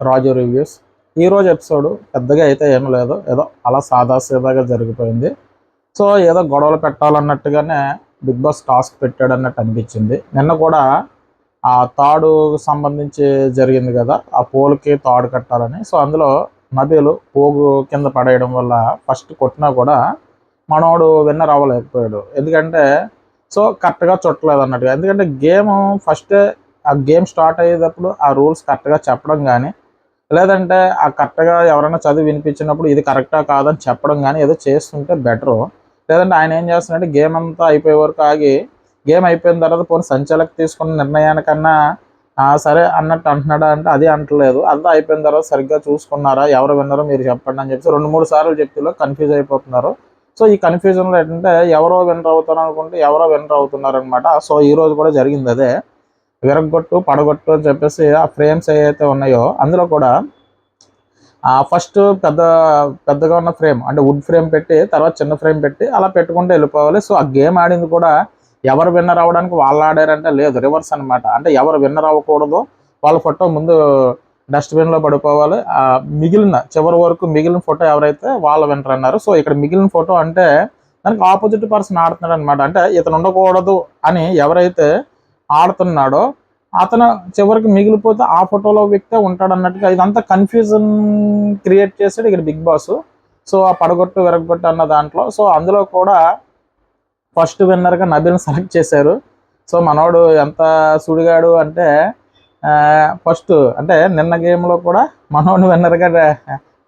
రాజు reviews. ఈరోజు episode పెద్దగా అయితే ఏమి లేదు, ఏదో అలా సాదాసీదాగా జరిగిపోయింది. సో ఏదో గొడవలు పెట్టాలన్నట్టుగానే బిగ్ బాస్ టాస్క్ పెట్టాడు అన్నట్టు అనిపించింది. నిన్న కూడా ఆ తాడు సంబంధించి జరిగింది కదా, ఆ పోల్కి తాడు కట్టాలని. సో అందులో నబీలు పోగు కింద పడేయడం వల్ల ఫస్ట్ కొట్టినా కూడా మనోడు విన్నర్ అవ్వలేకపోయాడు. ఎందుకంటే సో కరెక్ట్గా చుట్టలేదు అన్నట్టుగా. ఎందుకంటే గేమ్ ఫస్ట్ ఆ గేమ్ స్టార్ట్ అయ్యేటప్పుడు ఆ రూల్స్ కరెక్ట్గా చెప్పడం కానీ, లేదంటే ఆ కరెక్ట్గా ఎవరైనా చదివి వినిపించినప్పుడు ఇది కరెక్టా కాదని చెప్పడం కానీ ఏదో చేస్తుంటే బెటరు. లేదంటే ఆయన ఏం చేస్తున్నాడంటే గేమ్ అంతా అయిపోయే వరకు ఆగి, గేమ్ అయిపోయిన తర్వాత పోనీ సంచాలకు తీసుకున్న నిర్ణయానికన్నా సరే అన్నట్టు అంటున్నాడా అంటే అది అంటలేదు. అంతా అయిపోయిన తర్వాత సరిగ్గా చూసుకున్నారా, ఎవరు విన్నారో మీరు చెప్పండి అని చెప్పి 2-3 సార్లు చెప్తే కన్ఫ్యూజ్ అయిపోతున్నారు. సో ఈ కన్ఫ్యూజన్లో ఏంటంటే ఎవరో విన్నర్ అవుతారు అనుకుంటే ఎవరో విన్నర్ అవుతున్నారు అనమాట. సో ఈ రోజు కూడా జరిగింది అదే. విరగొట్టు పడగొట్టు అని చెప్పేసి ఆ ఫ్రేమ్స్ ఏవైతే ఉన్నాయో అందులో కూడా ఫస్ట్ పెద్దగా ఉన్న ఫ్రేమ్ అంటే వుడ్ ఫ్రేమ్ పెట్టి తర్వాత చిన్న ఫ్రేమ్ పెట్టి అలా పెట్టుకుంటూ వెళ్ళిపోవాలి. సో ఆ గేమ్ ఆడింది కూడా ఎవరు విన్నర్ అవ్వడానికి వాళ్ళు ఆడారంటే లేదు, రివర్స్ అనమాట. అంటే ఎవరు విన్నర్ అవ్వకూడదు, వాళ్ళ ఫోటో ముందు డస్ట్బిన్లో పడిపోవాలి. మిగిలిన చివరి వరకు మిగిలిన ఫోటో ఎవరైతే వాళ్ళ విన్నర్ అన్నారు. సో ఇక్కడ మిగిలిన ఫోటో అంటే దానికి ఆపోజిట్ పర్సన్ ఆడుతున్నాడు అనమాట. అంటే ఇతను ఉండకూడదు అని ఎవరైతే ఆడుతున్నాడో అతను చివరికి మిగిలిపోతే ఆ ఫోటోలో వ్యక్తే ఉంటాడు అన్నట్టుగా ఇదంతా కన్ఫ్యూజన్ క్రియేట్ చేశాడు ఇక్కడ బిగ్ బాస్. సో ఆ పడగొట్టు విరగొట్టు అన్న దాంట్లో సో అందులో కూడా ఫస్ట్ విన్నర్గా నబీల్ని సెలెక్ట్ చేశారు. సో మనోడు ఎంత సుడిగాడు అంటే ఫస్ట్ అంటే నిన్న గేమ్లో కూడా మనోడిని విన్నర్గా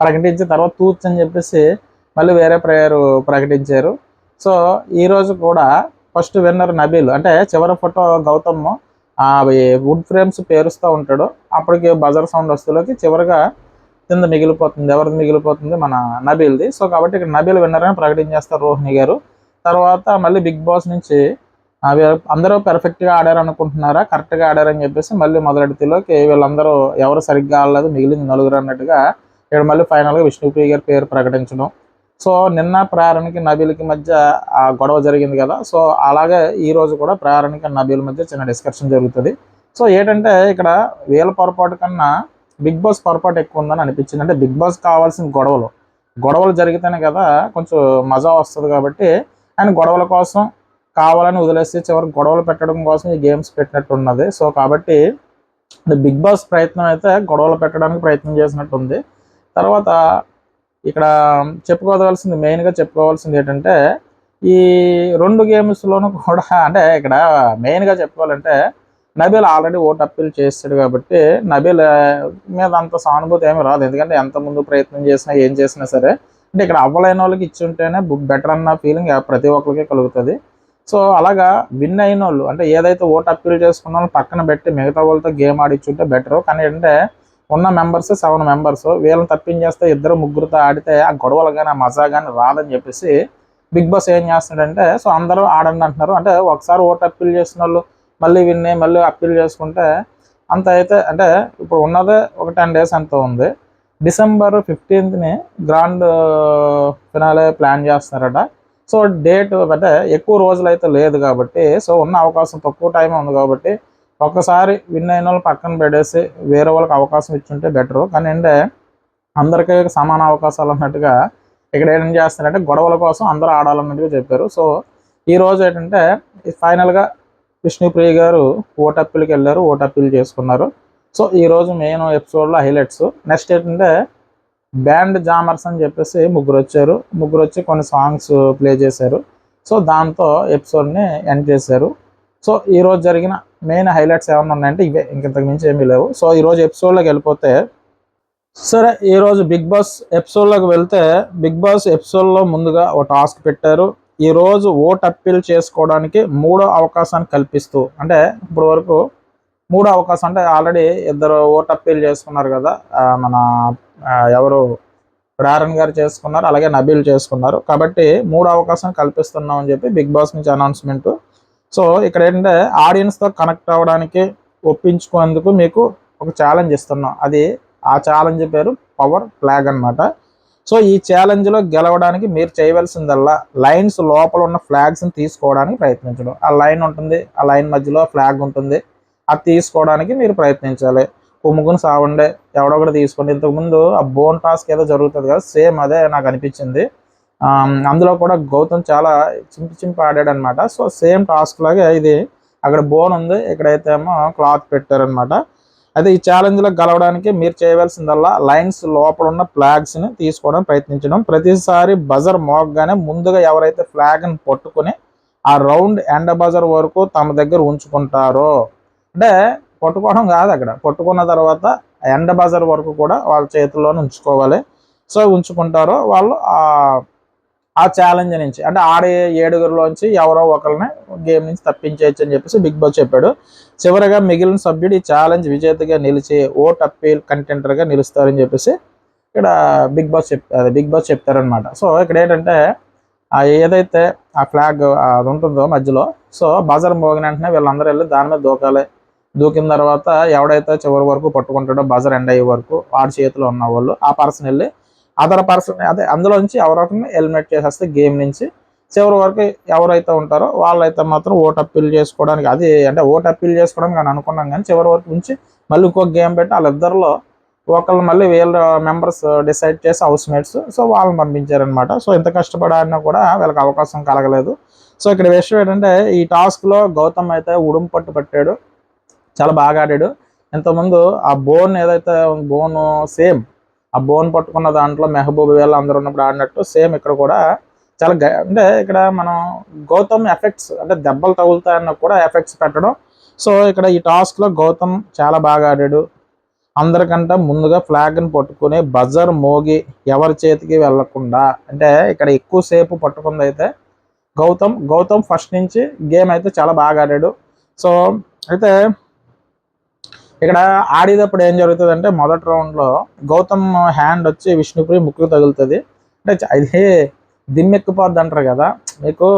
ప్రకటించి తర్వాత తూచ్ అని చెప్పేసి మళ్ళీ వేరే ప్లేయర్ ప్రకటించారు. సో ఈరోజు కూడా ఫస్ట్ విన్నర్ నబీల్. అంటే చివరి ఫోటో గౌతమ్ వుడ్ ఫ్రేమ్స్ పేరుస్తూ ఉంటాడు. అప్పటికి బజర్ సౌండ్ వస్తువులకి చివరిగా కింద మిగిలిపోతుంది. ఎవరిది మిగిలిపోతుంది? మన నబీల్ది. సో కాబట్టి ఇక్కడ నబీల్ విన్నర్ అని ప్రకటించేస్తారు రోహిణి గారు. తర్వాత మళ్ళీ బిగ్ బాస్ నుంచి అందరూ పెర్ఫెక్ట్గా ఆడారు అనుకుంటున్నారా, కరెక్ట్గా ఆడారని చెప్పేసి మళ్ళీ మొదలెడితేలోకి వీళ్ళందరూ ఎవరు సరిగ్గా ఆడలేదు, మిగిలింది నలుగురు అన్నట్టుగా ఇక్కడ మళ్ళీ ఫైనల్గా విష్ణుప్రియ గారి పేరు ప్రకటించడం. సో నిన్న ప్రేరణకి నబీల్కి మధ్య ఆ గొడవ జరిగింది కదా. సో అలాగే ఈ రోజు కూడా ప్రేరణకి నబీల్ మధ్య చిన్న డిస్కషన్ జరుగుతుంది. సో ఏంటంటే ఇక్కడ వీళ్ళ పొరపాటు కన్నా బిగ్ బాస్ పొరపాటు ఎక్కువ ఉందని అనిపించింది. అంటే బిగ్ బాస్ కావాల్సిన గొడవలు జరిగితేనే కదా కొంచెం మజా వస్తుంది. కాబట్టి ఆయన గొడవల కోసం కావాలని వదిలేసి చివరికి గొడవలు పెట్టడం కోసం ఈ గేమ్స్ పెట్టినట్టు ఉన్నది. సో కాబట్టి బిగ్ బాస్ ప్రయత్నం అయితే గొడవలు పెట్టడానికి ప్రయత్నం చేసినట్టుంది. తర్వాత ఇక్కడ మెయిన్గా చెప్పుకోవాల్సింది ఏంటంటే ఈ 2 గేమ్స్లోనూ కూడా అంటే ఇక్కడ మెయిన్గా చెప్పుకోవాలంటే నబీల్ ఆల్రెడీ ఓటు అప్పీల్ చేస్తాడు కాబట్టి నబీల్ మీద అంత సానుభూతి ఏమి రాదు. ఎందుకంటే ఎంత ముందు ప్రయత్నం చేసినా ఏం చేసినా సరే అంటే ఇక్కడ అవ్వలేని వాళ్ళకి ఇచ్చి ఉంటేనే బెటర్ అన్న ఫీలింగ్ ప్రతి ఒక్కరికి కలుగుతుంది. సో అలాగా విన్ అయిన వాళ్ళు అంటే ఏదైతే ఓటు అప్పీల్ చేసుకున్న వాళ్ళు పక్కన పెట్టి మిగతా వాళ్ళతో గేమ్ ఆడిచ్చుంటే బెటరు. కానీ ఏంటంటే ఉన్న మెంబర్స్ 7 మెంబర్స్ వీళ్ళని తప్పించేస్తే 2-3తో ఆడితే ఆ గొడవలు కానీ ఆ మజా కానీ రాదని చెప్పేసి బిగ్ బాస్ ఏం చేస్తున్నాడంటే సో అందరూ ఆడండి అంటున్నారు. అంటే ఒకసారి ఓటు అప్పీల్ చేసిన వాళ్ళు మళ్ళీ మళ్ళీ అప్పీల్ చేసుకుంటే అంత అయితే అంటే ఇప్పుడు ఉన్నదే ఒక 10 days అంత ఉంది. December 15th grand finale plan చేస్తున్నారట. సో డేట్ అంటే ఎక్కువ రోజులు అయితే లేదు కాబట్టి సో ఉన్న అవకాశం తక్కువ టైం ఉంది కాబట్టి ఒక్కసారి విన్ అయిన వాళ్ళు పక్కన పెట్టేసి వేరే వాళ్ళకి అవకాశం ఇచ్చుంటే బెటరు. కానీ అంటే అందరికీ సమాన అవకాశాలు అన్నట్టుగా ఇక్కడ ఏం చేస్తున్నారంటే గొడవల కోసం అందరూ ఆడాలన్నట్టుగా చెప్పారు. సో ఈరోజు ఏంటంటే ఫైనల్గా విష్ణుప్రియ గారు ఓటు అప్పీల్కి వెళ్ళారు, ఓటు అప్పీల్ చేసుకున్నారు. సో ఈరోజు మెయిన్ ఎపిసోడ్లో హైలైట్స్. నెక్స్ట్ ఏంటంటే బ్యాండ్ జామర్స్ అని చెప్పేసి ముగ్గురు వచ్చి కొన్ని సాంగ్స్ ప్లే చేశారు. సో దాంతో ఎపిసోడ్ని ఎండ్ చేశారు. సో ఈరోజు జరిగిన మెయిన్ హైలైట్స్ ఏమన్నా ఉన్నాయంటే ఇవే, ఇంతకు మించి ఏమీ లేవు. సో ఈరోజు ఎపిసోడ్లోకి వెళ్ళిపోతే సరే, ఈరోజు బిగ్ బాస్ ఎపిసోడ్లోకి వెళ్తే బిగ్ బాస్ ఎపిసోడ్లో ముందుగా ఒక టాస్క్ పెట్టారు. ఈరోజు ఓటు అప్పీల్ చేసుకోవడానికి 3వ అవకాశాన్ని కల్పిస్తూ అంటే ఇప్పుడు వరకు 3వ అవకాశం అంటే ఆల్రెడీ 2 ఓటు అప్పీల్ చేసుకున్నారు కదా. మన ఎవరు ప్రేరణ్ గారు చేసుకున్నారు, అలాగే నబీల్ చేసుకున్నారు. కాబట్టి 3వ అవకాశం కల్పిస్తున్నాం అని చెప్పి బిగ్ బాస్ నుంచి అనౌన్స్మెంట్. సో ఇక్కడ ఏంటంటే ఆడియన్స్తో కనెక్ట్ అవ్వడానికి ఒప్పించుకునేందుకు మీకు ఒక ఛాలెంజ్ ఇస్తున్నాం. ఆ ఛాలెంజ్ పేరు పవర్ ఫ్లాగ్ అనమాట. సో ఈ ఛాలెంజ్లో గెలవడానికి మీరు చేయవలసిందల్లా లైన్స్ లోపల ఉన్న ఫ్లాగ్స్ని తీసుకోవడానికి ప్రయత్నించడం. ఆ లైన్ ఉంటుంది, ఆ లైన్ మధ్యలో ఫ్లాగ్ ఉంటుంది, అది తీసుకోవడానికి మీరు ప్రయత్నించాలి. కుమ్ముకుని సావండే ఎవడో కూడా తీసుకోండి. ఇంతకుముందు ఆ బోన్ టాస్క్ ఏదో జరుగుతుంది కదా, సేమ్ అదే నాకు అనిపించింది. అందులో కూడా గౌతమ్ చాలా చింపి ఆడాడు అనమాట. సో సేమ్ టాస్క్ లాగా ఇది, అక్కడ బోన్ ఉంది, ఇక్కడైతే ఏమో క్లాత్ పెట్టారనమాట. అయితే ఈ ఛాలెంజ్లో గెలవడానికి మీరు చేయవలసిందల్లా లైన్స్ లోపల ఉన్న ఫ్లాగ్స్ని తీసుకోవడం ప్రయత్నించడం. ప్రతిసారి బజర్ మోగగానే ముందుగా ఎవరైతే ఫ్లాగ్ని పట్టుకుని ఆ రౌండ్ ఎండ బజర్ వరకు తమ దగ్గర ఉంచుకుంటారో, అంటే పట్టుకోవడం కాదు, అక్కడ పట్టుకున్న తర్వాత ఎండ బజర్ వరకు కూడా వాళ్ళ చేతుల్లోనే ఉంచుకోవాలి. సో ఉంచుకుంటారో వాళ్ళు ఆ ఛాలెంజ్ నుంచి, అంటే ఆడే 7గురిలోంచి ఎవరో ఒకరిని గేమ్ నుంచి తప్పించేయచ్చు అని చెప్పేసి బిగ్ బాస్ చెప్పాడు. చివరిగా మిగిలిన సభ్యుడు ఈ ఛాలెంజ్ విజేతగా నిలిచి ఓట్ అప్పీల్ కంటెంటర్గా నిలుస్తారని చెప్పేసి ఇక్కడ బిగ్ బాస్ చెప్తారనమాట. సో ఇక్కడ ఏంటంటే ఏదైతే ఆ ఫ్లాగ్ అది ఉంటుందో మధ్యలో, సో బజర్ మోగిన వెంటనే వీళ్ళందరూ వెళ్ళి దాని మీద దూకాలి. దూకిన తర్వాత ఎవడైతే చివరి వరకు పట్టుకుంటాడో బజర్ ఎండ్ అయ్యే వరకు వాడి చేతిలో ఉన్న వాళ్ళు ఆ పర్సన్ వెళ్ళి అదర్ పర్సన్, అదే అందులో నుంచి ఎవరొకరిని ఎలిమినేట్ చేసేస్తే గేమ్ నుంచి చివరి వరకు ఎవరైతే ఉంటారో వాళ్ళైతే మాత్రం ఓట్ అప్పీల్ చేసుకోవడానికి, అది అంటే ఓట్ అప్పీల్ చేసుకోవడానికి అని అనుకున్నాం, కానీ చివరి వరకు నుంచి మళ్ళీ ఇంకొక గేమ్ పెట్టి వాళ్ళిద్దరిలో ఒకళ్ళు మళ్ళీ వీళ్ళ మెంబర్స్ డిసైడ్ చేసి హౌస్ మేట్స్, సో వాళ్ళని పంపించారనమాట. సో ఇంత కష్టపడాలన్నా కూడా వీళ్ళకి అవకాశం కలగలేదు. సో ఇక్కడ విషయం ఏంటంటే ఈ టాస్క్లో గౌతమ్ అయితే ఉడుం పట్టు పట్టాడు, చాలా బాగా ఆడాడు. ఇంతకుముందు ఆ బోన్ ఏదైతే బోను సేమ్ ఆ బోన్ పట్టుకున్న దాంట్లో మెహబూబ్ వీళ్ళు అందరూ ఉన్నప్పుడు ఆడినట్టు సేమ్ ఇక్కడ కూడా చాలా అంటే ఇక్కడ మనం గౌతమ్ ఎఫెక్ట్స్, అంటే దెబ్బలు తగులుతాయన్న కూడా ఎఫెక్ట్స్ పెట్టడం. సో ఇక్కడ ఈ టాస్క్లో గౌతమ్ చాలా బాగా ఆడాడు. అందరికంటే ముందుగా ఫ్లాగ్ని పట్టుకుని బజర్ మోగి ఎవరి చేతికి వెళ్లకుండా, అంటే ఇక్కడ ఎక్కువసేపు పట్టుకుంది అయితే గౌతమ్ ఫస్ట్ నుంచి గేమ్ అయితే చాలా బాగా ఆడాడు. సో అయితే ఇక్కడ ఆడేటప్పుడు ఏం జరుగుతుంది అంటే మొదటి రౌండ్లో గౌతమ్ హ్యాండ్ వచ్చి విష్ణుప్రియ ముక్కుకు తగులుతుంది. అంటే అదే దిమ్మెక్కిపోద్ది అంటారు కదా, మీకు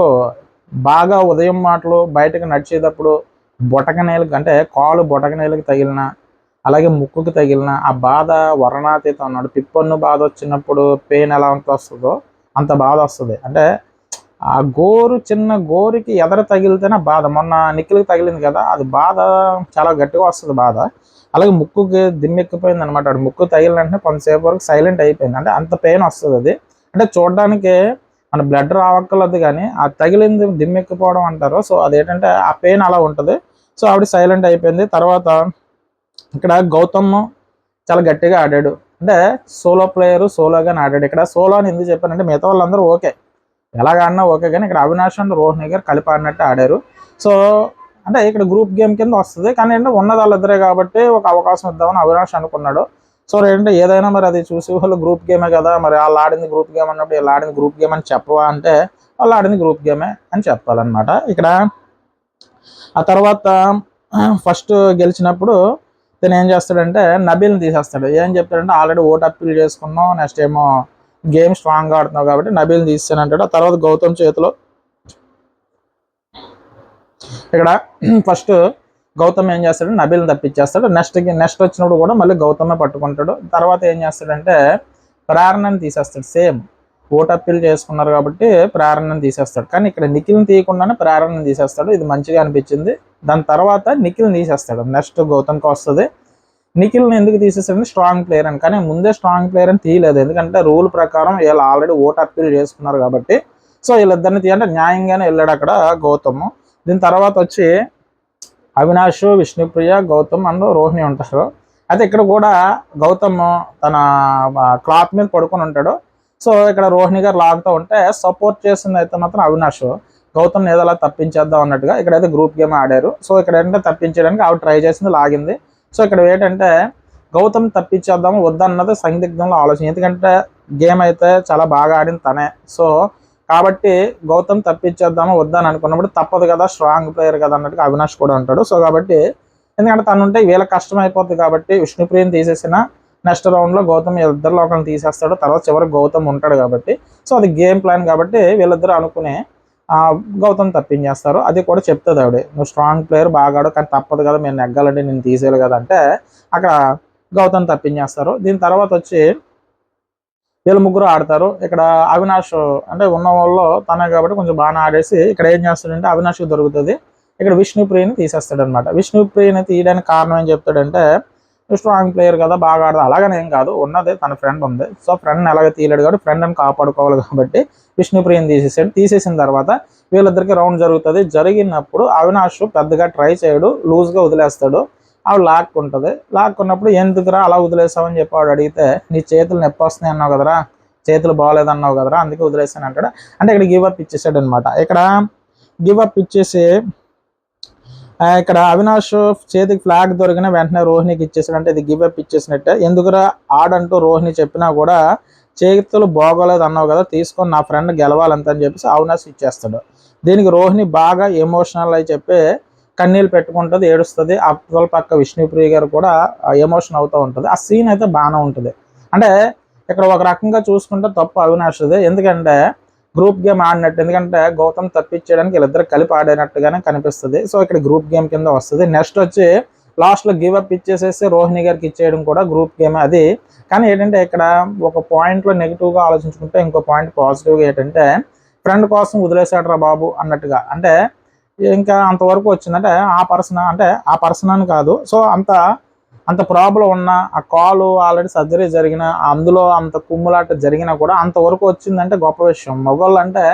బాగా ఉదయం మాటలు బయటకు నడిచేటప్పుడు బొటకనేలకు, అంటే కాలు బొటకనేలకు తగిలిన, అలాగే ముక్కుకు తగిలిన ఆ బాధ వర్ణాతీతం అన్నాడు. పిప్పన్ను బాధ వచ్చినప్పుడు పెయిన్ ఎలా వస్తుందో అంత బాధ వస్తుంది. అంటే ఆ గోరు, చిన్న గోరుకి ఎదర తగిలితేనే బాధ. మొన్న నిఖిల్కి తగిలింది కదా, అది బాధ చాలా గట్టిగా వస్తుంది బాధ. అలాగే ముక్కుకి దిమ్మెక్కిపోయింది అనమాట. అది ముక్కు తగిలిన వెంటనే కొంతసేపు వరకు సైలెంట్ అయిపోయింది. అంటే అంత పెయిన్ వస్తుంది అది. అంటే చూడడానికి మన బ్లడ్ రావక్కర్లేదు, కానీ ఆ తగిలింది దిమ్మెక్కిపోవడం అంటారు. సో అదేంటంటే ఆ పెయిన్ అలా ఉంటుంది. సో ఆవిడ సైలెంట్ అయిపోయింది. తర్వాత ఇక్కడ గౌతమ్ చాలా గట్టిగా ఆడాడు. అంటే సోలో ప్లేయరు సోలోగానే ఆడాడు. ఇక్కడ సోలో అని ఎందుకు చెప్పానంటే మిగతా వాళ్ళందరూ ఓకే, ఎలాగన్నా ఓకే, కానీ ఇక్కడ అవినాష్ అండ్ రోహిణి గారు కలిపి ఆడినట్టు ఆడారు. సో అంటే ఇక్కడ గ్రూప్ గేమ్ కింద వస్తుంది, కానీ ఏంటంటే ఉన్నది వాళ్ళిద్దరే కాబట్టి ఒక అవకాశం ఇద్దామని అవినాష్ అనుకున్నాడు. సో ఏంటంటే ఏదైనా మరి అది చూసి వాళ్ళు గ్రూప్ గేమే కదా, మరి వాళ్ళు ఆడింది గ్రూప్ గేమ్ అన్నప్పుడు వీళ్ళు ఆడింది గ్రూప్ గేమ్ అని చెప్పవా అంటే వాళ్ళు ఆడింది గ్రూప్ గేమే అని చెప్పాలన్నమాట. ఇక్కడ ఆ తర్వాత ఫస్ట్ గెలిచినప్పుడు తను ఏం చేస్తాడంటే నబీల్ని తీసేస్తాడు. ఏం చెప్తాడంటే ఆల్రెడీ ఓట్ అప్పీల్ చేసుకున్నాం, నెక్స్ట్ ఏమో గేమ్ స్ట్రాంగ్గా ఆడుతున్నావు కాబట్టి నబీల్ని తీస్తానంటాడు. ఆ తర్వాత గౌతమ్ చేతిలో ఇక్కడ ఫస్ట్ గౌతమ్ ఏం చేస్తాడు, నబీల్ని తప్పించేస్తాడు. నెక్స్ట్ వచ్చినప్పుడు కూడా మళ్ళీ గౌతమే పట్టుకుంటాడు. తర్వాత ఏం చేస్తాడంటే ప్రేరణని తీసేస్తాడు. సేమ్ ఓట్ అప్పీల్ చేసుకున్నారు కాబట్టి ప్రేరణని తీసేస్తాడు, కానీ ఇక్కడ నిఖిల్ని తీయకుండానే ప్రేరణని తీసేస్తాడు. ఇది మంచిగా అనిపించింది. దాని తర్వాత నిఖిల్ని తీసేస్తాడు. నెక్స్ట్ గౌతమ్కి వస్తుంది. నిఖిల్ని ఎందుకు తీసేసాడని స్ట్రాంగ్ ప్లేయర్ అని, కానీ ముందే స్ట్రాంగ్ ప్లేయర్ అని తీయలేదు, ఎందుకంటే రూల్ ప్రకారం వీళ్ళు ఆల్రెడీ ఓట్ అప్పీల్ చేసుకున్నారు కాబట్టి. సో వీళ్ళిద్దరిని తీయంటే న్యాయంగానే వెళ్ళాడు అక్కడ గౌతమ్. దీని తర్వాత వచ్చి అవినాష్, విష్ణుప్రియ, గౌతమ్ అండ్ రోహిణి ఉంటారు. అయితే ఇక్కడ కూడా గౌతమ్ తన క్లాత్ మీద పడుకొని ఉంటాడు. సో ఇక్కడ రోహిణి గారు లాగుతూ ఉంటే సపోర్ట్ చేస్తుంది అయితే మాత్రం అవినాష్ గౌతమ్ ఏదోలా తప్పించేద్దాం అన్నట్టుగా ఇక్కడైతే గ్రూప్ గేమ్ ఆడారు. సో ఇక్కడ ఏంటంటే తప్పించడానికి ఆవిడ ట్రై చేసింది, లాగింది. సో ఇక్కడ ఏంటంటే గౌతమ్ తప్పించేద్దాము వద్దన్నది సందిగ్ధంలో ఆలోచన, ఎందుకంటే గేమ్ అయితే చాలా బాగా ఆడింది తనే. సో కాబట్టి గౌతమ్ తప్పించేద్దాము వద్దని అనుకున్నప్పుడు తప్పదు కదా, స్ట్రాంగ్ ప్లేయర్ కదా అన్నట్టుగా అవినాష్ కూడా ఉంటాడు. సో కాబట్టి ఎందుకంటే తను ఉంటే వీళ్ళకి కష్టం అయిపోతుంది కాబట్టి విష్ణుప్రియని తీసేసిన నెక్స్ట్ రౌండ్లో గౌతమ్ ఇద్దరిలో ఒకరిని తీసేస్తాడు. తర్వాత చివరికి గౌతమ్ ఉంటాడు కాబట్టి సో అది గేమ్ ప్లాన్ కాబట్టి వీళ్ళిద్దరూ అనుకుని గౌతమ్ తప్పించేస్తారు. అది కూడా చెప్తుంది ఆవిడ, నువ్వు స్ట్రాంగ్ ప్లేయర్ బాగా ఆడు, కానీ తప్పదు కదా, మేము నెగ్గాలంటే నేను తీసేయాలి కదా అంటే అక్కడ గౌతమ్ తప్పించేస్తారు. దీని తర్వాత వచ్చి వీళ్ళు ముగ్గురు ఆడతారు. ఇక్కడ అవినాష్ అంటే ఉన్న వాళ్ళు తనే కాబట్టి కొంచెం బాగా ఆడేసి ఇక్కడ ఏం చేస్తాడంటే అవినాష్కి దొరుకుతుంది. ఇక్కడ విష్ణుప్రియని తీసేస్తాడు అనమాట. విష్ణుప్రియని తీయడానికి కారణం ఏం చెప్తాడంటే స్ట్రాంగ్ ప్లేయర్ కదా, బాగా ఆడదు అలాగనే ఏం కాదు, ఉన్నదే తన ఫ్రెండ్ ఉంది. సో ఫ్రెండ్ని ఎలాగ తీయలేడు కాబట్టి ఫ్రెండ్ని కాపాడుకోవాలి కాబట్టి విష్ణుప్రియని తీసేసాడు. తీసేసిన తర్వాత వీళ్ళిద్దరికి రౌండ్ జరుగుతుంది. జరిగినప్పుడు అవినాష్ పెద్దగా ట్రై చేయడు, లూజ్గా వదిలేస్తాడు. ఆవిడ లాక్కుంటుంది. లాక్కున్నప్పుడు ఎందుకురా అలా వదిలేసావని చెప్పి ఆవిడ అడిగితే, నీ చేతులు నొప్పి వస్తున్నాయి అన్నావు కదరా, చేతులు బాగోలేదన్నావు కదరా, అందుకే వదిలేసాను అంటాడు. అంటే ఇక్కడ గివ్ అప్ ఇచ్చేసాడు అనమాట. ఇక్కడ గివ్ అప్ ఇచ్చేసి ఇక్కడ అవినాష్ చేతికి ఫ్లాగ్ దొరికిన వెంటనే రోహిణికి ఇచ్చేసాడు. అంటే ఇది గివ్ అప్ ఇచ్చేసినట్టే. ఎందుకురా ఆడంటూ రోహిణి చెప్పినా కూడా చేతులు బాగోలేదు అన్నావు కదా, తీసుకొని నా ఫ్రెండ్ గెలవాలంత అని చెప్పేసి అవినాష్ ఇచ్చేస్తాడు. దీనికి రోహిణి బాగా ఎమోషనల్ అయి చెప్పి కన్నీళ్ళు పెట్టుకుంటుంది, ఏడుస్తుంది. అప్పల పక్క విష్ణుప్రియ గారు కూడా ఎమోషన్ అవుతూ ఉంటుంది. ఆ సీన్ అయితే బాగానే ఉంటుంది. అంటే ఇక్కడ ఒక రకంగా చూసుకుంటే తప్పు అవినాష్ది, ఎందుకంటే గ్రూప్ గేమ్ ఆడినట్టు. ఎందుకంటే గౌతమ్ తప్పించేయడానికి వీళ్ళిద్దరు కలిపి ఆడినట్టుగానే కనిపిస్తుంది. సో ఇక్కడ గ్రూప్ గేమ్ కింద వస్తుంది. నెక్స్ట్ వచ్చి లాస్ట్లో గివ్ అప్ ఇచ్చేసేసి రోహిణి గారికి ఇచ్చేయడం కూడా గ్రూప్ గేమ్ అది. కానీ ఏంటంటే ఇక్కడ ఒక పాయింట్లో నెగిటివ్గా ఆలోచించుకుంటే ఇంకో పాయింట్ పాజిటివ్గా ఏంటంటే ఫ్రెండ్ కోసం వదిలేశాడు రా బాబు అన్నట్టుగా. అంటే ఇంకా అంతవరకు వచ్చిందంటే ఆ పర్సన్ అని కాదు. సో అంత ప్రాబ్లం ఉన్న ఆ కాలు ఆల్రెడీ సర్జరీ జరిగిన అందులో అంత కుమ్ములాట జరిగినా కూడా అంతవరకు వచ్చిందంటే గొప్ప విషయం. మగవాళ్ళు అంటే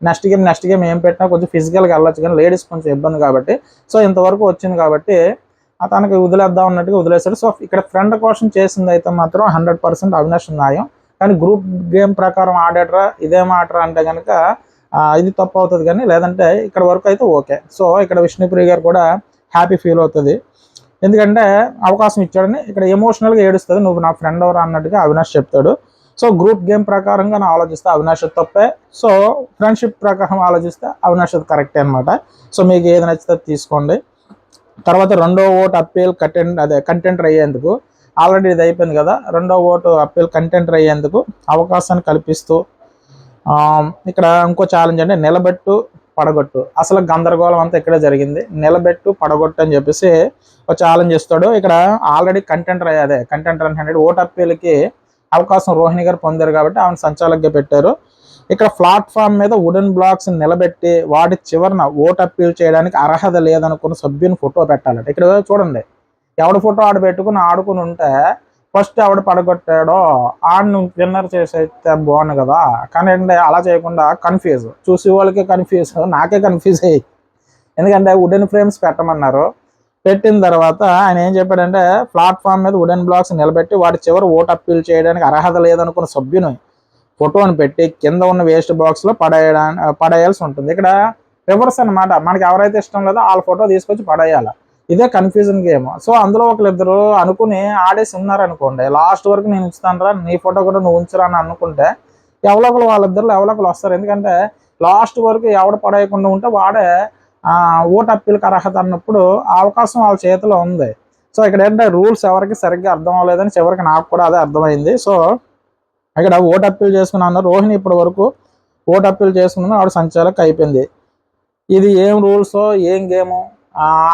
నెక్స్ట్ గేమ్ ఏం పెట్టినా కొంచెం ఫిజికల్గా వెళ్ళొచ్చు, కానీ లేడీస్ కొంచెం ఇబ్బంది కాబట్టి సో ఇంతవరకు వచ్చింది కాబట్టి తనకి వదిలేద్దాం అన్నట్టుగా వదిలేశాడు. సో ఇక్కడ ఫ్రెండ్ కోసం చేసింది అయితే మాత్రం 100% అవినాష్ న్యాయం. కానీ గ్రూప్ గేమ్ ప్రకారం ఆడేటరా ఇదేం ఆడరా అంటే కనుక ఇది తప్పు అవుతుంది. కానీ లేదంటే ఇక్కడ వరకు అయితే ఓకే. సో ఇక్కడ విష్ణుప్రియ గారు కూడా హ్యాపీ ఫీల్ అవుతుంది, ఎందుకంటే అవకాశం ఇచ్చాడని. ఇక్కడ ఎమోషనల్గా ఏడుస్తుంది, నువ్వు నా ఫ్రెండ్ ఎవరు అన్నట్టుగా అవినాష్ చెప్తాడు. సో గ్రూప్ గేమ్ ప్రకారంగా నా ఆలోచిస్తే అవినాష్ తప్పే. సో ఫ్రెండ్షిప్ ప్రకారం ఆలోచిస్తే అవినాష్ కరెక్టే అనమాట. సో మీకు ఏది నచ్చితే తీసుకోండి. తర్వాత రెండో ఓటు అప్పీల్ కంటెంటర్ అయ్యేందుకు ఆల్రెడీ ఇది అయిపోయింది కదా, రెండో ఓటు అప్పీల్ కంటెంటర్ అయ్యేందుకు అవకాశాన్ని కల్పిస్తూ ఇక్కడ ఇంకో ఛాలెంజ్ అంటే నిలబెట్టు పడగొట్టు. అసలు గందరగోళం అంతా ఇక్కడే జరిగింది. నిలబెట్టు పడగొట్టు అని చెప్పేసి ఒక ఛాలెంజ్ ఇస్తాడు. ఇక్కడ ఆల్రెడీ కంటెంటర్ అంటే ఓటు అప్పీల్కి అవకాశం రోహిణి గారు పొందారు కాబట్టి ఆమెను సంచాలకుగా పెట్టారు. ఇక్కడ ప్లాట్ఫామ్ మీద వుడెన్ బ్లాక్స్ నిలబెట్టి వాటి చివరన ఓటు అప్పీల్ చేయడానికి అర్హత లేదనుకున్న సభ్యుని ఫోటో పెట్టాలట. ఇక్కడ చూడండి, ఎవడి ఫోటో ఆడ పెట్టుకుని ఆడుకుని ఉంటే ఫస్ట్ ఎవడు పడగొట్టాడో ఆడిని విన్నర్ చేసేస్తే బాగుంది కదా. కానీ ఏంటంటే అలా చేయకుండా కన్ఫ్యూజ్, చూసి వాళ్ళకి కన్ఫ్యూజ్, నాకే కన్ఫ్యూజ్ అయ్యి. ఎందుకంటే వుడెన్ ఫ్రేమ్స్ పెట్టమన్నారు. పెట్టిన తర్వాత ఆయన ఏం చెప్పాడంటే ప్లాట్ఫామ్ మీద వుడెన్ బ్లాక్స్ నిలబెట్టి వాటి చివరి ఓటు అప్పీల్ చేయడానికి అర్హత లేదనుకున్న సభ్యుని ఫోటోని పెట్టి కింద ఉన్న వేస్ట్ బాక్స్లో పడేయాల్సి ఉంటుంది. ఇక్కడ రివర్స్ అనమాట, మనకి ఎవరైతే ఇష్టం లేదో వాళ్ళ ఫోటో తీసుకొచ్చి పడేయాలి. ఇదే కన్ఫ్యూజన్ గేమ్. సో అందులో ఒకరిద్దరు అనుకుని ఆడేసి ఉన్నారనుకోండి, లాస్ట్ వరకు నేను ఉంచుతాను రా, నీ ఫోటో కూడా నువ్వు ఉంచురా అని అనుకుంటే ఎవరొకరు వాళ్ళిద్దరు ఎవరొకరు వస్తారు. ఎందుకంటే లాస్ట్ వరకు ఎవడు పడేయకుండా ఉంటే వాడే ఓటు అప్పీల్కి అర్హత అన్నప్పుడు ఆ అవకాశం వాళ్ళ చేతిలో ఉంది. సో ఇక్కడ ఏంటంటే రూల్స్ ఎవరికి సరిగ్గా అర్థం అవ్వలేదని చివరికి నాకు కూడా అదే అర్థమైంది. సో ఇక్కడ ఓటు అప్పీల్ చేసుకున్నా అన్నారు. రోహిణి ఇప్పటి వరకు ఓటు అప్పీల్ చేసుకున్నా ఆవిడ సంచాలక అయిపోయింది. ఇది ఏం రూల్సో ఏం గేమో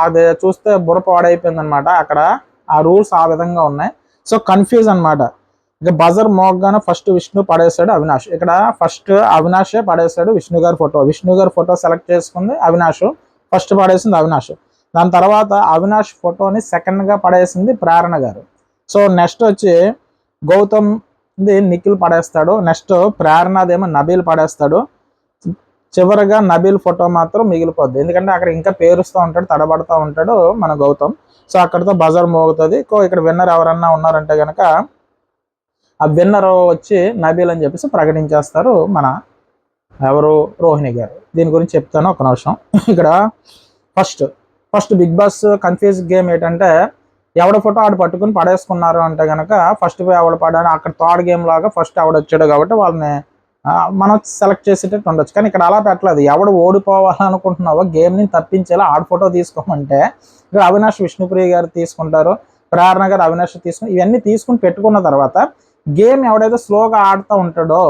అది చూస్తే బుర్ర పాడైపోయింది అనమాట. అక్కడ ఆ రూల్స్ ఆ విధంగా ఉన్నాయి. సో కన్ఫ్యూజ్ అనమాట. ఇక బజర్ మోగ్గానే ఫస్ట్ విష్ణు పడేశాడు అవినాష్. ఇక్కడ ఫస్ట్ అవినాషే పడేశాడు విష్ణు గారి ఫోటో సెలెక్ట్ చేసుకుంది అవినాష్. ఫస్ట్ పడేసింది అవినాష్. దాని తర్వాత అవినాష్ ఫోటోని సెకండ్గా పడేసింది ప్రేరణ గారు. సో నెక్స్ట్ వచ్చి గౌతమ్ నిఖిల్ పడేస్తాడు. నెక్స్ట్ ప్రేరణదేమో నబీల్ పడేస్తాడు. చివరిగా నబీల్ ఫోటో మాత్రం మిగిలిపోద్ది, ఎందుకంటే అక్కడ ఇంకా పేరుస్తూ ఉంటాడు, తడబడుతూ ఉంటాడు మన గౌతమ్. సో అక్కడితో బజర్ మోగుతుంది. ఇక్కడ విన్నర్ ఎవరన్నా ఉన్నారంటే కనుక ఆ విన్నర్ వచ్చి నబీల్ అని చెప్పేసి ప్రకటించేస్తారు మన ఎవరు రోహిణి గారు. దీని గురించి చెప్తాను ఒక నిమిషం. ఇక్కడ first Bigg Boss confuse game ఏంటంటే ఎవడ ఫోటో ఆడు పట్టుకుని పడేసుకున్నారు అంటే కనుక ఫస్ట్ పోయి ఎవడ పడాను. అక్కడ థర్డ్ గేమ్ లాగా ఫస్ట్ ఎవడ వచ్చాడు కాబట్టి వాళ్ళని మనం సెలెక్ట్ చేసేటట్టు ఉండొచ్చు. కానీ ఇక్కడ అలా పెట్టలేదు. ఎవడు ఓడిపోవాలనుకుంటున్నావో గేమ్ని తప్పించేలా ఆడ ఫోటో తీసుకోమంటే ఇక్కడ అవినాష్ విష్ణుప్రియ గారు తీసుకుంటారు, ప్రేరణ గారు అవినాష్ తీసుకుని ఇవన్నీ తీసుకుని పెట్టుకున్న తర్వాత గేమ్ ఎవడైతే స్లోగా ఆడుతూ ఉంటాడో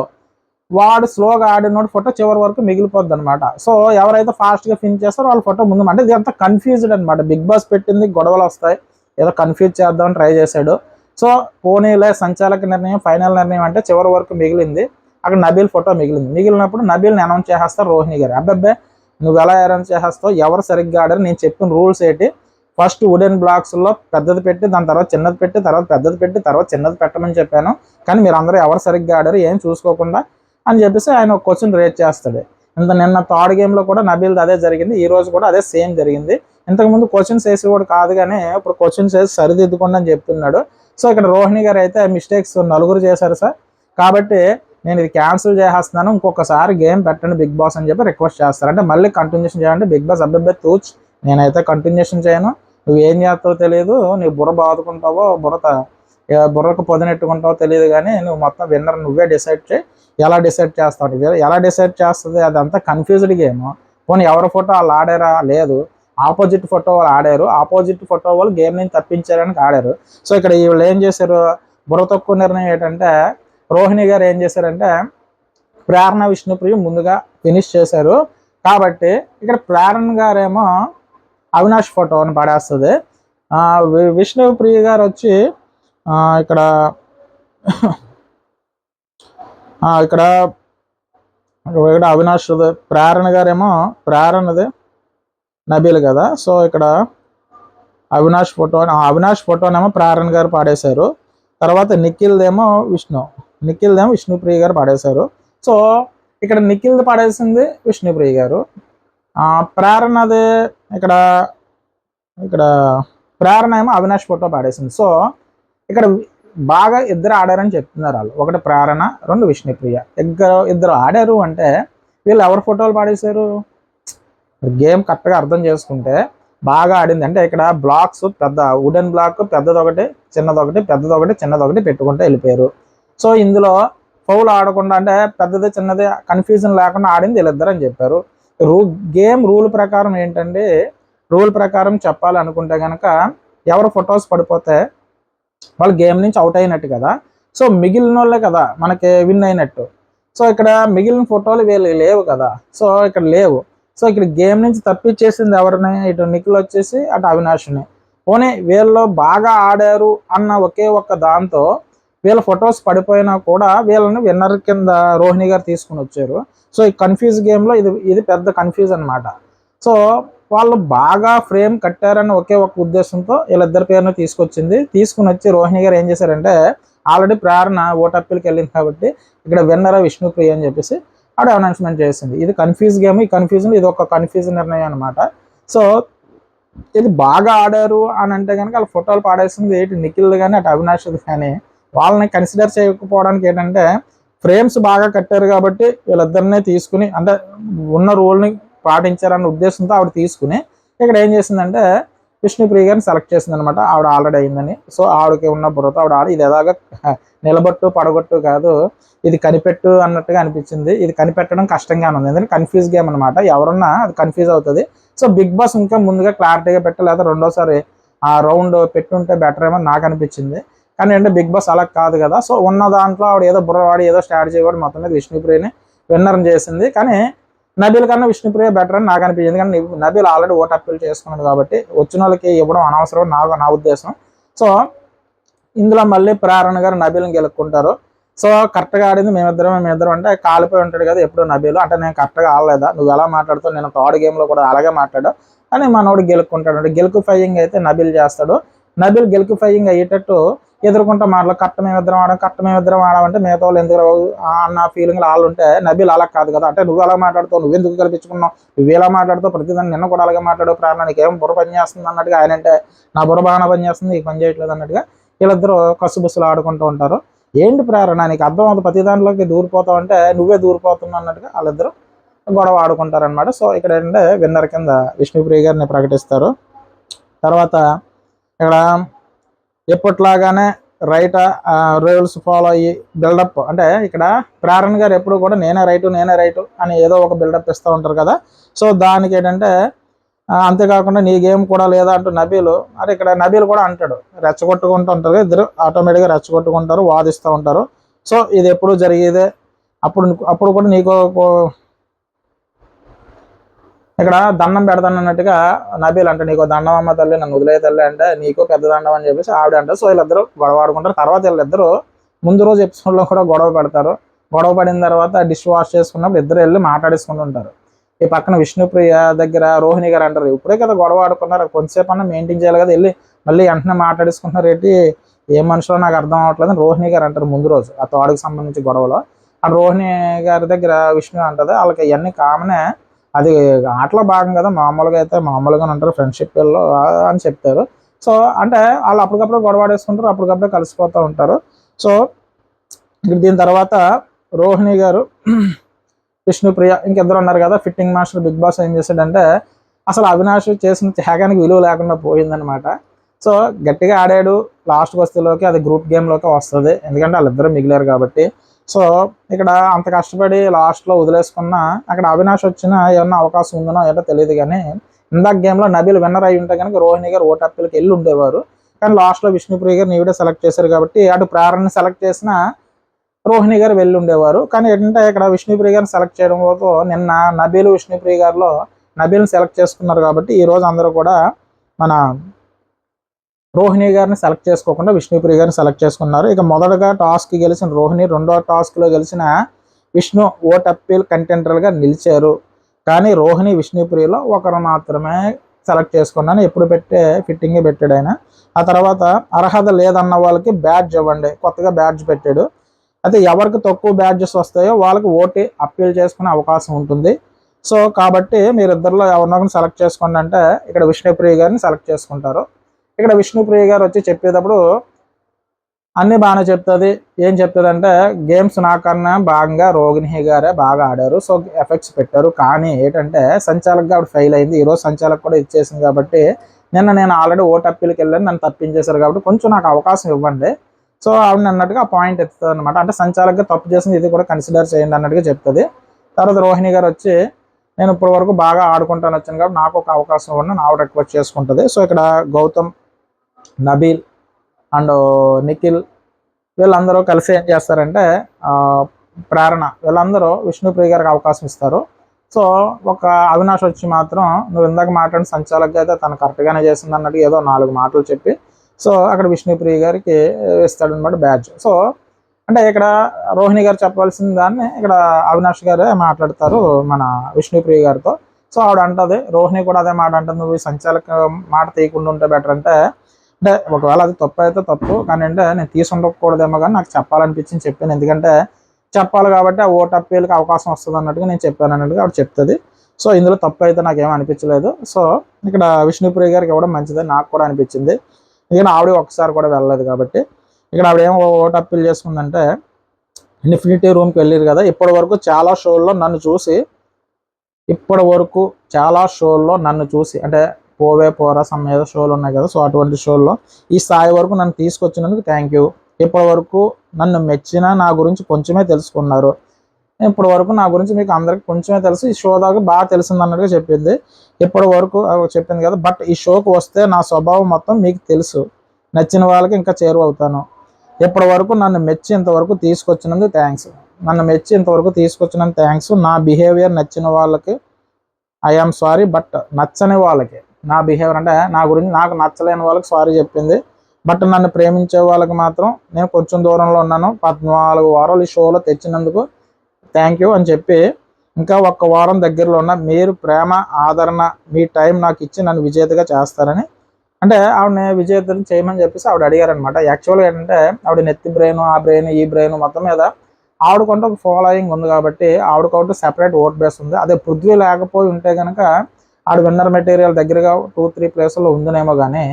వాడు స్లోగా ఆడినోడు ఫోటో చివరి వరకు మిగిలిపోద్ది అనమాట. సో ఎవరైతే ఫాస్ట్గా ఫినిష్ చేస్తారో వాళ్ళ ఫోటో ముందు. అంటే ఇది అంతా కన్ఫ్యూజ్డ్ అనమాట. బిగ్ బాస్ పెట్టింది గొడవలు వస్తాయి, ఏదో కన్ఫ్యూజ్ చేద్దామని ట్రై చేశాడు. సో పోనీలే సంచాలక నిర్ణయం ఫైనల్ నిర్ణయం అంటే చివరి వరకు మిగిలింది. అక్కడ నబీల్ ఫోటో మిగిలినప్పుడు నబీల్ని అనౌన్స్ చేసేస్తారు రోహిణి గారు. అబ్బాబ్బే నువ్వు ఎలా అనౌన్స్ చేసేస్తావు, ఎవరు సరిగ్గా ఆడారు, నేను చెప్పిన రూల్స్ ఏంటి, ఫస్ట్ వుడెన్ బ్లాక్స్లో పెద్దది పెట్టి దాని తర్వాత చిన్నది పెట్టి తర్వాత పెద్దది పెట్టి తర్వాత చిన్నది పెట్టమని చెప్పాను, కానీ మీరు అందరూ ఎవరు సరిగ్గా ఆడారు ఏం చూసుకోకుండా అని చెప్పేసి ఆయన ఒక క్వశ్చన్ రేజ్ చేస్తాడు. నిన్న థర్డ్ గేమ్లో కూడా నబీల్ది అదే జరిగింది, ఈ రోజు కూడా అదే సేమ్ జరిగింది. ఇంతకుముందు క్వశ్చన్స్ వేసేవాడు కాదు కానీ ఇప్పుడు క్వశ్చన్స్ వేసి సరిదిద్దుకోండి అని చెప్తున్నాడు. సో ఇక్కడ రోహిణి గారు అయితే మిస్టేక్స్ నలుగురు చేశారు సార్, కాబట్టి నేను ఇది క్యాన్సిల్ చేసేస్తున్నాను, ఇంకొకసారి గేమ్ పెట్టండి బిగ్ బాస్ అని చెప్పి రిక్వెస్ట్ చేస్తారు. అంటే మళ్ళీ కంటిన్యూషన్ చేయండి. బిగ్ బాస్ అబ్బాయి తూచ్, నేనైతే కంటిన్యూషన్ చేయను, నువ్వు ఏం చేస్తావో తెలియదు, నీవు బుర్ర బాదుకుంటావో బుర్రకు పొదనెట్టుకుంటావో తెలియదు, కానీ నువ్వు మొత్తం విన్నర్ నువ్వే డిసైడ్ చేయి, ఎలా డిసైడ్ చేస్తావు, ఎలా డిసైడ్ చేస్తుంది అదంతా కన్ఫ్యూజ్డ్ గేమ్. పోనీ ఎవరి ఫోటో వాళ్ళు ఆడారా, లేదు ఆపోజిట్ ఫోటో వాళ్ళు ఆడారు, ఆపోజిట్ ఫోటో వాళ్ళు గేమ్ నుంచి తప్పించారని ఆడారు. సో ఇక్కడ వీళ్ళు ఏం చేశారు, బుర్ర తక్కువ నిర్ణయం ఏంటంటే రోహిణి గారు ఏం చేశారంటే ప్రేరణ విష్ణుప్రియ ముందుగా ఫినిష్ చేశారు, కాబట్టి ఇక్కడ ప్రేరణ గారేమో అవినాష్ ఫోటోని పడేస్తుంది. విష్ణుప్రియ గారు వచ్చి ఇక్కడ ఇక్కడ అవినాష్, ప్రేరణ గారేమో ప్రేరణది నబీల్ కదా, సో ఇక్కడ అవినాష్ ఫోటోనేమో ప్రేరణ గారు పాడేశారు. తర్వాత నిఖిల్దేమో విష్ణుప్రియ గారు పాడేశారు. సో ఇక్కడ నిఖిల్ది పాడేసింది విష్ణుప్రియ గారు, ప్రేరణది ఇక్కడ ప్రేరణ ఏమో అవినాష్ ఫోటో పాడేసింది. సో ఇక్కడ బాగా ఇద్దరు ఆడారని చెప్తున్నారు వాళ్ళు, ఒకటి ప్రేరణ, రెండు విష్ణుప్రియ, ఇద్దరు ఆడారు. అంటే వీళ్ళు ఎవరు ఫోటోలు పాడేశారు, గేమ్ కరెక్ట్గా అర్థం చేసుకుంటే బాగా ఆడింది. అంటే ఇక్కడ బ్లాక్స్ పెద్ద వుడెన్ బ్లాక్ పెద్దదొకటి చిన్నదొకటి పెద్దదొకటి చిన్నదొకటి పెట్టుకుంటే వెళ్ళిపోయారు. సో ఇందులో ఫౌల్ ఆడకుండా అంటే పెద్దది చిన్నది కన్ఫ్యూజన్ లేకుండా ఆడింది వీళ్ళిద్దరు అని చెప్పారు. గేమ్ రూల్ ప్రకారం ఏంటంటే, రూల్ ప్రకారం చెప్పాలనుకుంటే కనుక ఎవరు ఫొటోస్ పడిపోతే వాళ్ళు గేమ్ నుంచి అవుట్ అయినట్టు కదా, సో మిగిలిన వాళ్ళే కదా మనకి విన్ అయినట్టు. సో ఇక్కడ మిగిలిన ఫోటోలు వీళ్ళు లేవు కదా, సో ఇక్కడ లేవు. సో ఇక్కడ గేమ్ నుంచి తప్పించేసింది ఎవరిని, ఇటు నిఖిల్ వచ్చేసి అటు అవినాష్ని. పోనీ వీళ్ళు బాగా ఆడారు అన్న ఒకే ఒక్క దాంతో వీళ్ళ ఫొటోస్ పడిపోయినా కూడా వీళ్ళని విన్నర్ కింద రోహిణి గారు తీసుకుని వచ్చారు. సో ఈ కన్ఫ్యూజ్ గేమ్లో ఇది పెద్ద కన్ఫ్యూజ్ అనమాట. సో వాళ్ళు బాగా ఫ్రేమ్ కట్టారని ఒకే ఒక ఉద్దేశంతో వీళ్ళిద్దరి పేరును తీసుకుని వచ్చి రోహిణి గారు ఏం చేశారంటే ఆల్రెడీ ప్రేరణ ఓటప్పిల్కి వెళ్ళింది కాబట్టి ఇక్కడ విన్నర్ విష్ణుప్రియ అని చెప్పేసి ఆడ అనౌన్స్మెంట్ చేసింది. ఇది కన్ఫ్యూజ్ గేమ్, ఈ కన్ఫ్యూజన్ ఇది ఒక కన్ఫ్యూజ్ నిర్ణయం అనమాట. సో ఇది బాగా ఆడారు అని అంటే కనుక వాళ్ళ ఫోటోలు పాడేసింది ఇటు నిఖిల్ కానీ అటు అవినాష్ది కానీ, వాళ్ళని కన్సిడర్ చేయకపోవడానికి ఏంటంటే ఫ్రేమ్స్ బాగా కట్టారు కాబట్టి వీళ్ళిద్దరినే తీసుకుని అంటే ఉన్న రూల్ని పాటించారన్న ఉద్దేశంతో ఆవిడ తీసుకుని ఇక్కడ ఏం చేసిందంటే విష్ణుప్రియ గారిని సెలెక్ట్ చేసింది అనమాట. ఆవిడ ఆల్రెడీ అయిందని. సో ఆవిడకి ఉన్న బుర్రతో ఆవిడ ఇది ఎలాగా నిలబట్టు పడగొట్టు కాదు, ఇది కనిపెట్టు అన్నట్టుగా అనిపించింది. ఇది కనిపెట్టడం కష్టంగానే ఉంది, ఎందుకంటే కన్ఫ్యూజ్ గేమ్ అనమాట, ఎవరన్నా అది కన్ఫ్యూజ్ అవుతుంది. సో బిగ్ బాస్ ఇంకా ముందుగా క్లారిటీగా పెట్టి లేదా రెండోసారి ఆ రౌండ్ పెట్టుంటే బెటర్ ఏమో నాకు అనిపించింది. కానీ అంటే బిగ్ బాస్ అలా కాదు కదా. సో ఉన్న దాంట్లో ఆవిడ ఏదో బుర్రవాడి ఏదో స్ట్రాటజీ కూడా మొత్తం మీద విష్ణుప్రియని విన్నర్ చేసింది. కానీ నబీల్ కన్నా విష్ణుప్రియ బెటర్ అని నాకు అనిపించింది, ఎందుకంటే నబీల్ ఆల్రెడీ ఓట్ అప్పీల్ చేసుకున్నాడు కాబట్టి వచ్చిన వాళ్ళకి ఇవ్వడం అనవసరం నా ఉద్దేశం. సో ఇందులో మళ్ళీ ప్రేరణ గారు నబీల్ని గెలుక్కుంటారు. సో కరెక్ట్గా ఆడింది మేమిద్దరం అంటే కాలిపోయి ఉంటాడు కదా ఎప్పుడు నబీల్, అంటే నేను కరెక్ట్గా ఆడలేదా, నువ్వు ఎలా మాట్లాడుతావు, నేను థర్డ్ గేమ్లో కూడా అలాగే మాట్లాడా అని మనోడు గెలుక్కుంటాడు. అంటే గెలుకు ఫైయింగ్ అయితే నబీల్ చేస్తాడు. నబీల్ గెలుకు ఫైయింగ్ అయ్యేటట్టు ఎదుర్కొంటా మాటలు కరెక్ట్ మేమిద్దరం ఆడమంటే మిగతా వాళ్ళు ఎందుకు అన్న ఫీలింగ్లు వాళ్ళు ఉంటే నబీల్ అలా కాదు కదా, అంటే నువ్వు అలా మాట్లాడుతావు, నువ్వెందుకు కల్పించుకున్నావు, నువ్వు ఎలా మాట్లాడుతావు, ప్రతిదాన్ని నిన్న కూడా అలాగే మాట్లాడు ప్రేరణ, నీకేం బుర్ర పని చేస్తుంది అన్నట్టుగా ఆయన అంటే నా బుర్ర బాగా పని చేస్తుంది నీకు పని చేయట్లేదు అన్నట్టుగా వీళ్ళిద్దరూ కసుబుస్సులు ఆడుకుంటూ ఉంటారు. ఏంటి ప్రేరణ నీకు అర్థం అవుతుంది, ప్రతి దాంట్లోకి దూరిపోతావు అంటే నువ్వే దూరిపోతున్నావు అన్నట్టుగా వాళ్ళిద్దరూ గొడవ ఆడుకుంటారనమాట. సో ఇక్కడ ఏంటంటే విన్నర్ కింద విష్ణుప్రియ గారిని ప్రకటిస్తారు. తర్వాత ఇక్కడ ఎప్పట్లాగానే రైట్ రూల్స్ ఫాలో అయ్యి బిల్డప్, అంటే ఇక్కడ ప్రేరణ గారు ఎప్పుడు కూడా నేనే రైటు అని ఏదో ఒక బిల్డప్ ఇస్తూ ఉంటారు కదా. సో దానికి ఏంటంటే అంతేకాకుండా నీ గేమ్ కూడా లేదా అంటూ నబీలు, అంటే ఇక్కడ నబీలు కూడా అంటాడు రెచ్చగొట్టుకుంటూ ఉంటారు, ఇద్దరు ఆటోమేటిక్గా రెచ్చగొట్టుకుంటారు, వాదిస్తూ ఉంటారు. సో ఇది ఎప్పుడు జరిగేదే. అప్పుడు కూడా నీకు ఇక్కడ దండం పెడతానన్నట్టుగా నబీల్ అంటే నీకు దండం అమ్మ తల్లి నన్ను వదిలే తల్లి అంటే నీకు పెద్ద దండం అని చెప్పేసి ఆవిడ అంటారు. సో వీళ్ళిద్దరూ గొడవ ఆడుకుంటారు. తర్వాత వీళ్ళిద్దరూ ముందు రోజు ఎపిసోడ్లో కూడా గొడవ పెడతారు. గొడవ పడిన తర్వాత డిష్ వాష్ చేసుకున్నప్పుడు ఇద్దరు వెళ్ళి మాట్లాడేసుకుంటూ ఉంటారు. ఈ పక్కన విష్ణుప్రియ దగ్గర రోహిణి గారు అంటారు, ఇప్పుడే కదా గొడవ ఆడుకున్నారు, కొంతసేపు అన్నా మెయింటైన్ చేయాలి కదా, వెళ్ళి మళ్ళీ వెంటనే మాట్లాడేసుకుంటున్నారు ఏంటి, ఏ మనుషులో నాకు అర్థం అవ్వట్లేదు అని రోహిణి గారు అంటారు ముందు రోజు ఆ తోడకి సంబంధించి గొడవలో. ఆ రోహిణి గారి దగ్గర విష్ణు అంటది, వాళ్ళకి ఇవన్నీ కామనే, అది ఆటలో భాగం కదా, మామూలుగా అయితే మామూలుగానే ఉంటారు ఫ్రెండ్షిప్లో అని చెప్తారు. సో అంటే వాళ్ళు అప్పటికప్పుడు గొడవ ఆడేసుకుంటారు, అప్పటికప్పుడే కలిసిపోతూ ఉంటారు. సో దీని తర్వాత రోహిణి గారు విష్ణుప్రియ ఇంకిద్దరు ఉన్నారు కదా. ఫిట్టింగ్ మాస్టర్ బిగ్ బాస్ ఏం చేశాడంటే అసలు అవినాష్ చేసిన త్యాగానికి విలువ లేకుండా పోయిందనమాట. సో గట్టిగా ఆడాడు, లాస్ట్కి వస్తేలోకి అది గ్రూప్ గేమ్లోకి వస్తుంది, ఎందుకంటే వాళ్ళిద్దరూ మిగిలారు కాబట్టి. సో ఇక్కడ అంత కష్టపడి లాస్ట్లో వదిలేసుకున్న అక్కడ అవినాష్ వచ్చిన ఏమన్నా అవకాశం ఉందనో ఏటో తెలియదు, కానీ ఇందాక గేమ్లో నబీల్ విన్నర్ అయి ఉంటే కనుక రోహిణి గారు ఓటప్పిలకి వెళ్ళి ఉండేవారు. కానీ లాస్ట్లో విష్ణుప్రియ గారు నీవిడే సెలెక్ట్ చేశారు కాబట్టి అటు ప్రేరణని సెలెక్ట్ చేసిన రోహిణి గారు వెళ్ళి ఉండేవారు. కానీ ఏంటంటే ఇక్కడ విష్ణుప్రియ గారిని సెలెక్ట్ చేయడం వల్ల నిన్న నబీల్ విష్ణుప్రియ గారిలో నబీల్ని సెలెక్ట్ చేసుకున్నారు కాబట్టి ఈ రోజు అందరూ కూడా మన రోహిణి గారిని సెలెక్ట్ చేసుకోకుండా విష్ణుప్రియ గారిని సెలెక్ట్ చేసుకున్నారు. ఇక మొదటగా టాస్క్ గెలిచిన రోహిణి, రెండో టాస్క్లో గెలిచిన విష్ణు ఓట్ అప్పీల్ కంటెంటర్గా నిలిచారు. కానీ రోహిణి విష్ణుప్రియలో ఒకరు మాత్రమే సెలెక్ట్ చేసుకున్నాను, ఎప్పుడు పెట్టే ఫిట్టింగ్ పెట్టాడు ఆయన. ఆ తర్వాత అర్హత లేదన్న వాళ్ళకి బ్యాడ్జ్ ఇవ్వండి, కొత్తగా బ్యాడ్జ్ పెట్టాడు. అయితే ఎవరికి తక్కువ బ్యాడ్జెస్ వస్తాయో వాళ్ళకి ఓటు అప్పీల్ చేసుకునే అవకాశం ఉంటుంది. సో కాబట్టి మీరిద్దరిలో ఎవరినొకరిని సెలెక్ట్ చేసుకోండి అంటే ఇక్కడ విష్ణుప్రియ గారిని సెలెక్ట్ చేసుకుంటారు. ఇక్కడ విష్ణుప్రియ గారు వచ్చి చెప్పేటప్పుడు అన్నీ బాగానే చెప్తుంది. ఏం చెప్తుంది అంటే గేమ్స్ నాకన్నా భాగంగా రోహిణి గారే బాగా ఆడారు, సో ఎఫెక్ట్స్ పెట్టారు. కానీ ఏంటంటే సంచాలకుగా ఆవిడ ఫెయిల్ అయింది, ఈరోజు సంచాలక్ కూడా ఇచ్చేసింది కాబట్టి నిన్న నేను ఆల్రెడీ ఓటు అప్పీల్కి వెళ్ళాను, నన్ను తప్పించేశారు కాబట్టి కొంచెం నాకు అవకాశం ఇవ్వండి. సో ఆవిడ అన్నట్టుగా ఆ పాయింట్ ఎత్తుతుంది అనమాట. అంటే సంచాలకుగా తప్పు చేసింది, ఇది కూడా కన్సిడర్ చేయండి అన్నట్టుగా చెప్తుంది. తర్వాత రోహిణి గారు వచ్చి నేను ఇప్పటి వరకు బాగా ఆడుకుంటాను వచ్చాను కాబట్టి నాకు ఒక అవకాశం ఇవ్వండి ఆవిడ రిక్వెస్ట్ చేసుకుంటుంది. సో ఇక్కడ గౌతమ్, నబీల్ అండ్ నిఖిల్ వీళ్ళందరూ కలిసి ఏం చేస్తారంటే ప్రేరణ వీళ్ళందరూ విష్ణుప్రియ గారికి అవకాశం ఇస్తారు. సో ఒక అవినాష్ వచ్చి మాత్రం నువ్వు ఇందాక మాట్లాడిన సంచాలకుగా అయితే తను కరెక్ట్గానే చేసింది అన్నట్టు ఏదో 4 మాటలు చెప్పి సో అక్కడ విష్ణుప్రియ గారికి ఇస్తాడనమాట బ్యాడ్జ్. సో అంటే ఇక్కడ రోహిణి గారు చెప్పాల్సిన దాన్ని ఇక్కడ అవినాష్ గారే మాట్లాడతారు మన విష్ణుప్రియ గారితో. సో ఆవిడ అంటది, రోహిణి కూడా అదే మాట అంటుంది, నువ్వు సంచాలక మాట తీయకుండా ఉంటే బెటర్ అంటే ఒకవేళ అది తప్పు అయితే తప్పు, కానీ అంటే నేను తీసుకుండకూడదేమో కానీ నాకు చెప్పాలనిపించింది చెప్పాను, ఎందుకంటే చెప్పాలి కాబట్టి ఆ ఓటు అప్పీలకి అవకాశం వస్తుంది అన్నట్టుగా నేను చెప్పాను అన్నట్టుగా ఆవిడ చెప్తుంది. సో ఇందులో తప్పు అయితే నాకేం అనిపించలేదు. సో ఇక్కడ విష్ణుప్రియ గారికి ఇవ్వడం మంచిదే నాకు కూడా అనిపించింది, ఎందుకంటే ఆవిడ ఒకసారి కూడా వెళ్ళలేదు కాబట్టి. ఇక్కడ ఆవిడ ఏం ఓటు అప్పీల్ చేసుకుందంటే ఇన్ఫినిటీ రూమ్కి వెళ్ళారు కదా, ఇప్పటి వరకు చాలా షోల్లో నన్ను చూసి అంటే పోవే పోరా సమ్ ఏదో షోలు ఉన్నాయి కదా, సో అటువంటి షోల్లో ఈ స్థాయి వరకు నన్ను తీసుకొచ్చినందుకు థ్యాంక్ యూ. ఇప్పటి వరకు నన్ను మెచ్చిన నా గురించి కొంచెమే తెలుసుకున్నారు, ఇప్పటి వరకు నా గురించి మీకు అందరికి కొంచెమే తెలుసు, ఈ షో దాకా బాగా తెలిసింది అన్నట్టుగా చెప్పింది. ఇప్పటి వరకు చెప్పింది కదా, బట్ ఈ షోకి వస్తే నా స్వభావం మొత్తం మీకు తెలుసు, నచ్చిన వాళ్ళకి ఇంకా చేరువవుతాను. ఇప్పటి వరకు నన్ను మెచ్చి ఇంతవరకు తీసుకొచ్చినందుకు థ్యాంక్స్. నా బిహేవియర్ నచ్చిన వాళ్ళకి ఐఆమ్ సారీ, బట్ నచ్చని వాళ్ళకి నా బిహేవియర్ అంటే నా గురించి నాకు నచ్చలేని వాళ్ళకి సారీ చెప్పింది. బట్ నన్ను ప్రేమించే వాళ్ళకి మాత్రం నేను కొంచెం దూరంలో ఉన్నాను, 14 వారాలు ఈ షోలో తెచ్చినందుకు థ్యాంక్ యూ అని చెప్పి ఇంకా 1 వారం దగ్గరలో ఉన్న మీరు ప్రేమ ఆదరణ మీ టైం నాకు ఇచ్చి నన్ను విజేతగా చేస్తారని అంటే ఆవిడని విజేతను చేయమని చెప్పేసి ఆవిడ అడిగారనమాట. యాక్చువల్గా ఏంటంటే ఆవిడ నెత్తి బ్రెయిన్ ఆ బ్రెయిన్ ఈ బ్రెయిన్ మొత్తం మీద ఆవిడకంటూ ఒక ఫాలోయింగ్ ఉంది కాబట్టి ఆవిడకంటూ సెపరేట్ ఓట్ బేస్ ఉంది. అదే పృథ్వీ లేకపోయి ఉంటే కనుక ఆవిడ విన్నర్ మెటీరియల్ దగ్గరగా 2-3 ప్లేసుల్లో ఉందనేమో కానీ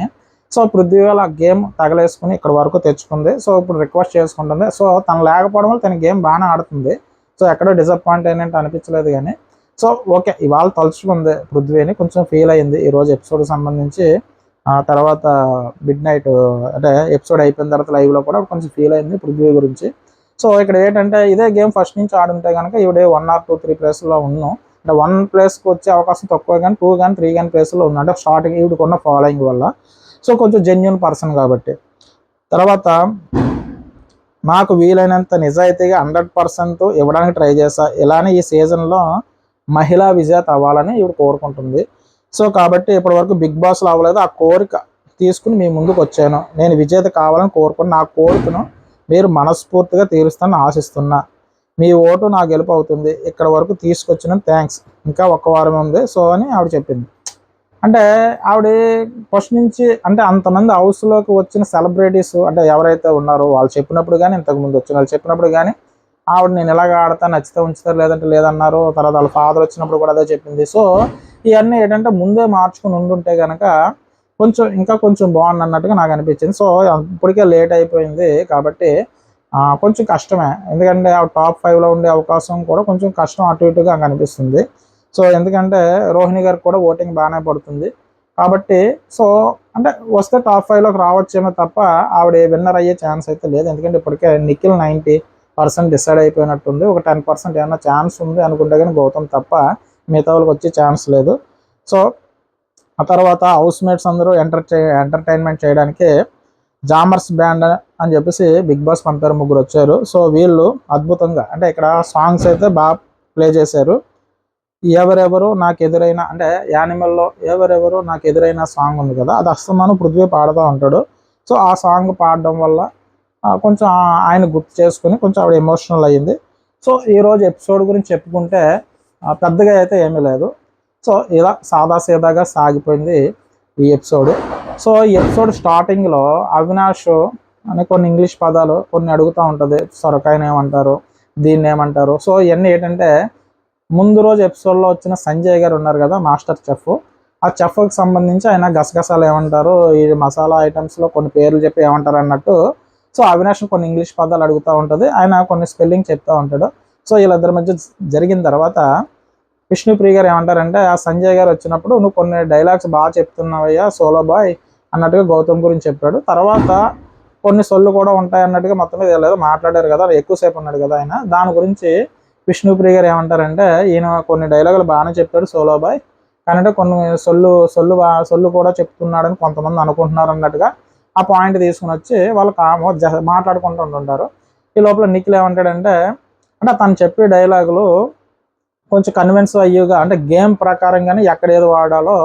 సో పృథ్వీ వాళ్ళ గేమ్ తగలేసుకుని ఇక్కడ వరకు తెచ్చుకుంది. సో ఇప్పుడు రిక్వెస్ట్ చేసుకుంటుంది. సో తను లేకపోవడం వల్ల తన గేమ్ బాగానే ఆడుతుంది. సో ఎక్కడో డిసప్పాయింట్ అయినట్టు అనిపించలేదు కానీ సో ఓకే ఇవాళ తలుచుకుంది పృథ్వీని, కొంచెం ఫీల్ అయింది ఈరోజు ఎపిసోడ్కి సంబంధించి. తర్వాత మిడ్ నైట్ అంటే ఎపిసోడ్ అయిపోయిన తర్వాత లైవ్లో కూడా కొంచెం ఫీల్ అయింది పృథ్వీ గురించి. సో ఇక్కడ ఏంటంటే ఇదే గేమ్ ఫస్ట్ నుంచి ఆడుంటే కనుక ఈవిడే 1 or 2-3 ప్లేస్లో ఉన్నాం, అంటే 1 ప్లేస్కి వచ్చే అవకాశం తక్కువ కానీ 2 కానీ 3 కానీ ప్లేస్లో ఉంది, అంటే స్టార్టింగ్ ఈవిడకున్న ఫాలోయింగ్ వల్ల. సో కొంచెం జెన్యూన్ పర్సన్ కాబట్టి. తర్వాత నాకు వీలైనంత నిజాయితీగా 100% ఇవ్వడానికి ట్రై చేశా, ఇలానే ఈ సీజన్లో మహిళా విజేత అవ్వాలని ఈవిడ కోరుకుంటుంది. సో కాబట్టి ఇప్పటివరకు బిగ్ బాస్లో అవ్వలేదు, ఆ కోరిక తీసుకుని మీ ముందుకు వచ్చాను, నేను విజేత కావాలని కోరుకుని నా కోరికను మీరు మనస్ఫూర్తిగా తీరుస్తానని ఆశిస్తున్నా. మీ ఓటు నా గెలుపు అవుతుంది, ఇక్కడ వరకు తీసుకొచ్చిన థ్యాంక్స్, ఇంకా ఒక్క వారం ఉంది సో అని ఆవిడ చెప్పింది. అంటే ఆవిడ ఫస్ట్ నుంచి అంటే అంతమంది హౌస్లోకి వచ్చిన సెలబ్రిటీస్ అంటే ఎవరైతే ఉన్నారో వాళ్ళు చెప్పినప్పుడు కానీ, ఇంతకుముందు వచ్చిన వాళ్ళు చెప్పినప్పుడు కానీ ఆవిడ నేను ఇలాగ ఆడతా, నచ్చితే ఉంచుతారు లేదంటే లేదన్నారు. తర్వాత వాళ్ళ ఫాదర్ వచ్చినప్పుడు కూడా అదే చెప్పింది. సో ఇవన్నీ ఏంటంటే ముందే మార్చుకుని ఉండుంటే కనుక ఇంకా కొంచెం బాగుంది అన్నట్టుగా నాకు అనిపించింది. సో ఇప్పటికే లేట్ అయిపోయింది కాబట్టి కొంచెం కష్టమే, ఎందుకంటే ఆ టాప్ 5లో ఉండే అవకాశం కూడా కొంచెం కష్టం అటు ఇటుగా అనిపిస్తుంది. సో ఎందుకంటే రోహిణి గారికి కూడా ఓటింగ్ బాగానే పడుతుంది కాబట్టి సో అంటే వస్తే టాప్ 5లోకి రావచ్చేమో తప్ప ఆవిడ విన్నర్ అయ్యే ఛాన్స్ అయితే లేదు. ఎందుకంటే ఇప్పటికే నిఖిల్ 90% డిసైడ్ అయిపోయినట్టుంది. ఒక 10% ఏమన్నా ఛాన్స్ ఉంది అనుకుంటే కానీ గౌతమ్ తప్ప మిగతా వాళ్ళకి వచ్చే ఛాన్స్ లేదు. సో ఆ తర్వాత హౌస్ మేట్స్ అందరూ ఎంటర్టైన్మెంట్ చేయడానికి జామర్స్ బ్యాండ్ అని చెప్పేసి బిగ్ బాస్ పంపారు, 3 వచ్చారు. సో వీళ్ళు అద్భుతంగా అంటే ఇక్కడ సాంగ్స్ అయితే బాగా ప్లే చేశారు. ఎవరెవరు నాకు ఎదురైనా అంటే యానిమల్లో ఎవరెవరు నాకు ఎదురైన సాంగ్ ఉంది కదా, అది అస్తమాను పృథ్వీ పాడుతూ ఉంటాడు. సో ఆ సాంగ్ పాడడం వల్ల కొంచెం ఆయన గుర్తు చేసుకుని కొంచెం ఆవిడ ఎమోషనల్ అయ్యింది. సో ఈరోజు ఎపిసోడ్ గురించి చెప్పుకుంటే పెద్దగా అయితే ఏమీ లేదు. సో ఇలా సాదాసీదాగా సాగిపోయింది ఈ ఎపిసోడ్. సో ఈ ఎపిసోడ్ స్టార్టింగ్లో అవినాష్ అనే కొన్ని ఇంగ్లీష్ పదాలు కొన్ని అడుగుతూ ఉంటుంది. సొరకాయని ఏమంటారు, దీన్ని ఏమంటారు. సో ఇవన్నీ ఏంటంటే ముందు రోజు ఎపిసోడ్లో వచ్చిన సంజయ్ గారు ఉన్నారు కదా మాస్టర్ చెఫ్, ఆ చెఫ్కి సంబంధించి ఆయన గసగసాలు ఏమంటారు, ఈ మసాలా ఐటమ్స్లో కొన్ని పేర్లు చెప్పి ఏమంటారు అన్నట్టు. సో అవినాష్ కొన్ని ఇంగ్లీష్ పదాలు అడుగుతూ ఉంటుంది, ఆయన కొన్ని స్పెల్లింగ్ చెప్తూ ఉంటాడు. సో వీళ్ళిద్దరి మధ్య జరిగిన తర్వాత విష్ణుప్రియ గారు ఏమంటారంటే ఆ సంజయ్ గారు వచ్చినప్పుడు నువ్వు కొన్ని డైలాగ్స్ బాగా చెప్తున్నావయ్యా సోలో బాయ్ అన్నట్టుగా గౌతమ్ గురించి చెప్పాడు. తర్వాత కొన్ని సొల్లు కూడా ఉంటాయి అన్నట్టుగా మొత్తం మీద ఏదో మాట్లాడారు కదా, ఎక్కువసేపు ఉన్నాడు కదా ఆయన. దాని గురించి విష్ణుప్రియ గారు ఏమంటారంటే ఈయన కొన్ని డైలాగులు బాగానే చెప్పాడు సోలో బాయ్, కానీ కొన్ని సొల్లు కూడా చెప్తున్నాడని కొంతమంది అనుకుంటున్నారు అన్నట్టుగా ఆ పాయింట్ తీసుకుని వచ్చి వాళ్ళు మాట్లాడుకుంటూ ఉంటుంటారు. ఈ లోపల నిఖిల్ ఏమంటాడంటే అంటే తను చెప్పే డైలాగులు కొంచెం కన్విన్స్ అయ్యేగా అంటే గేమ్ ప్రకారంగానే ఎక్కడ ఏది వాడాలో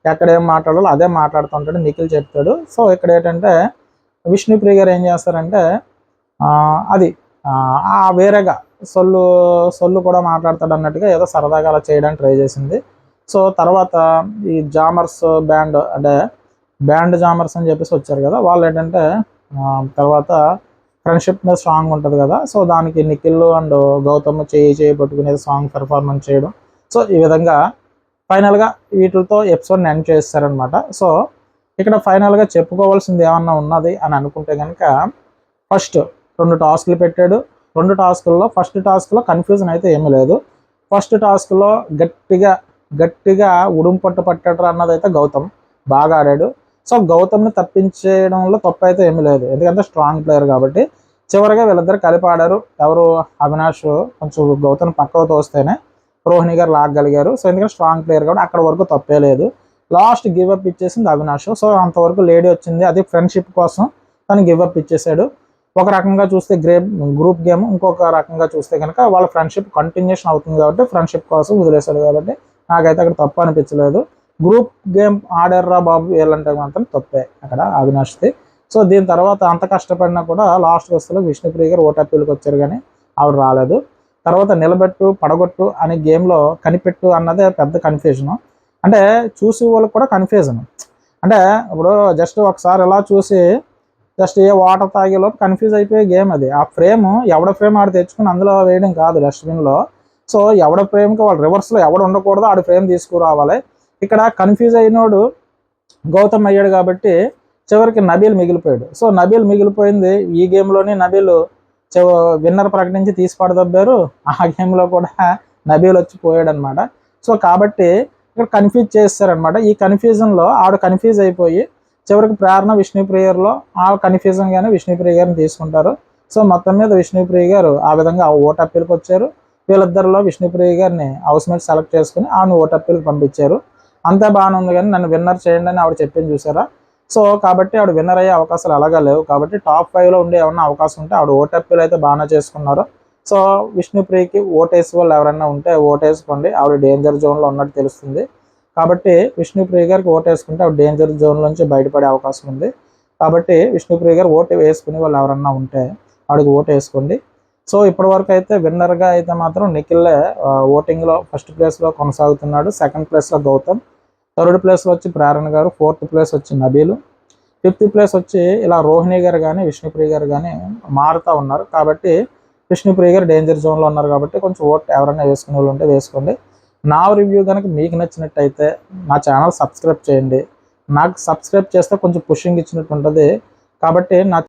ఎక్కడ ఏం మాట్లాడాలో అదే మాట్లాడుతుంటాడు నిఖిల్ చెప్తాడు. సో ఇక్కడ ఏంటంటే విష్ణుప్రియ గారు ఏం చేస్తారంటే అది వేరేగా సొల్లు కూడా మాట్లాడతాడు అన్నట్టుగా ఏదో సరదాగా అలా చేయడానికి ట్రై చేసింది. సో తర్వాత ఈ జామర్స్ బ్యాండ్ అంటే బ్యాండ్ జామర్స్ అని చెప్పేసి వచ్చారు కదా, వాళ్ళు ఏంటంటే తర్వాత ఫ్రెండ్షిప్ మీద సాంగ్ ఉంటుంది కదా, సో దానికి నిఖిల్ అండ్ గౌతమ్ చేయి పట్టుకునేది సాంగ్ పెర్ఫార్మెన్స్ చేయడం. సో ఈ విధంగా ఫైనల్గా వీటితో ఎపిసోడ్ని ఎండ్ చేస్తారనమాట. సో ఇక్కడ ఫైనల్గా చెప్పుకోవాల్సింది ఏమన్నా ఉన్నది అని అనుకుంటే కనుక ఫస్ట్ 2 టాస్క్లు పెట్టాడు. 2 టాస్కుల్లో ఫస్ట్ టాస్క్లో కన్ఫ్యూజన్ అయితే ఏమీ లేదు. ఫస్ట్ టాస్క్లో గట్టిగా ఉడుంపట్టు పట్టాడు అన్నది అయితే గౌతమ్ బాగా ఆడాడు. సో గౌతమ్ని తప్పించేయడంలో తప్పు అయితే ఏమీ లేదు, ఎందుకంటే స్ట్రాంగ్ ప్లేయర్ కాబట్టి. చివరిగా వీళ్ళిద్దరు కలిపి ఆడారు. ఎవరు అవినాష్ కొంచెం గౌతమ్ పక్కకు తోస్తేనే రోహిణి గారు లాగగలిగారు. సో ఎందుకంటే స్ట్రాంగ్ ప్లేయర్ కాబట్టి అక్కడ వరకు తప్పే లేదు. లాస్ట్ గివ్అప్ ఇచ్చేసింది అవినాష్. సో అంతవరకు లేడీ వచ్చింది, అది ఫ్రెండ్షిప్ కోసం తను గివ్అప్ ఇచ్చేసాడు. ఒక రకంగా చూస్తే గ్రూప్ గేమ్, ఇంకొక రకంగా చూస్తే కనుక వాళ్ళ ఫ్రెండ్షిప్ కంటిన్యూషన్ అవుతుంది కాబట్టి ఫ్రెండ్షిప్ కోసం వదిలేశాడు. కాబట్టి నాకైతే అక్కడ తప్పు అనిపించలేదు. గ్రూప్ గేమ్ ఆడారా బాబు వీళ్ళంటే మాత్రం తప్పే అక్కడ అవినాష్ది. సో దీని తర్వాత అంత కష్టపడినా కూడా లాస్ట్ వస్తలో విష్ణుప్రియ గారు ఓటప్పీలకు వచ్చారు కానీ ఆవిడ రాలేదు. తర్వాత నిలబెట్టు పడగొట్టు అనే గేమ్లో కనిపెట్టు అన్నదే పెద్ద కన్ఫ్యూజను. అంటే చూసి వాళ్ళకి కూడా కన్ఫ్యూజన్. అంటే ఇప్పుడు జస్ట్ ఒకసారి ఎలా చూసి జస్ట్ ఏ వాటర్ తాగేలోపు కన్ఫ్యూజ్ అయిపోయే గేమ్ అది. ఆ ఫ్రేమ్ ఎవడ ఫ్రేమ్ ఆడు తెచ్చుకుని అందులో వేయడం కాదు డస్ట్బిన్లో. సో ఎవడ ఫ్రేమ్కి వాళ్ళు రివర్స్లో ఎవడు ఉండకూడదు ఆడు ఫ్రేమ్ తీసుకురావాలి. ఇక్కడ కన్ఫ్యూజ్ అయినోడు గౌతమ్ అయ్యాడు కాబట్టి చివరికి నబీల్ మిగిలిపోయాడు. సో నబీల్ మిగిలిపోయింది ఈ గేమ్లోనే నబీల్ విన్నర్ ప్రకటించి తీసి పడదబ్బారు. ఆ గేమ్లో కూడా నబీల్ వచ్చి పోయాడు అనమాట. సో కాబట్టి ఇక్కడ కన్ఫ్యూజ్ చేస్తారనమాట. ఈ కన్ఫ్యూజన్లో ఆవిడ కన్ఫ్యూజ్ అయిపోయి చివరికి ప్రేరణ విష్ణుప్రియలో ఆ కన్ఫ్యూజన్గానే విష్ణుప్రియ గారిని తీసుకుంటారు. సో మొత్తం మీద విష్ణుప్రియ గారు ఆ విధంగా ఓటప్పీలకు వచ్చారు. వీళ్ళిద్దరిలో విష్ణుప్రియ గారిని హౌస్ మేట్ సెలెక్ట్ చేసుకుని ఆమెను ఓటప్పీలకు పంపించారు. అంతా బాగానే ఉంది కానీ నన్ను విన్నర్ చేయండి అని ఆవిడ చెప్పింది చూసారా. సో కాబట్టి ఆవిడ విన్నర్ అయ్యే అవకాశాలు అలాగా లేవు. కాబట్టి టాప్ 5లో ఉండే ఏమన్నా అవకాశం ఉంటే ఆవిడ ఓటప్పీలు అయితే బాగానే చేసుకున్నారు. సో విష్ణుప్రియకి ఓటేసి వాళ్ళు ఎవరైనా ఉంటే ఓటేసుకోండి, ఆవిడ డేంజర్ జోన్లో ఉన్నట్టు తెలుస్తుంది. కాబట్టి విష్ణుప్రియ గారికి ఓటు వేసుకుంటే ఆవిడ డేంజర్ జోన్ నుంచి బయటపడే అవకాశం ఉంది. కాబట్టి విష్ణుప్రియ గారు ఓటు వేసుకుని వాళ్ళు ఎవరన్నా ఉంటే ఆవిడకి ఓటు వేసుకోండి. సో ఇప్పటివరకు అయితే విన్నర్గా అయితే మాత్రం నిఖిల్లే ఓటింగ్లో ఫస్ట్ ప్లేస్లో కొనసాగుతున్నాడు. సెకండ్ ప్లేస్లో గౌతమ్, థర్డ్ ప్లేస్లో వచ్చి ప్రేరణ గారు, ఫోర్త్ ప్లేస్ వచ్చి నబీలు, ఫిఫ్త్ ప్లేస్ వచ్చి ఇలా రోహిణి గారు కానీ విష్ణుప్రియ గారు కానీ మారుతూ ఉన్నారు. కాబట్టి విష్ణుప్రియ గారు డేంజర్ జోన్లో ఉన్నారు కాబట్టి కొంచెం ఓట్ ఎవరైనా వేసుకునే వాళ్ళు ఉంటే వేసుకోండి. నా రివ్యూ కనుక మీకు నచ్చినట్టయితే నా ఛానల్ సబ్స్క్రైబ్ చేయండి. నాకు సబ్స్క్రైబ్ చేస్తే కొంచెం పుషింగ్ ఇచ్చినట్టు ఉంటుంది. కాబట్టి నా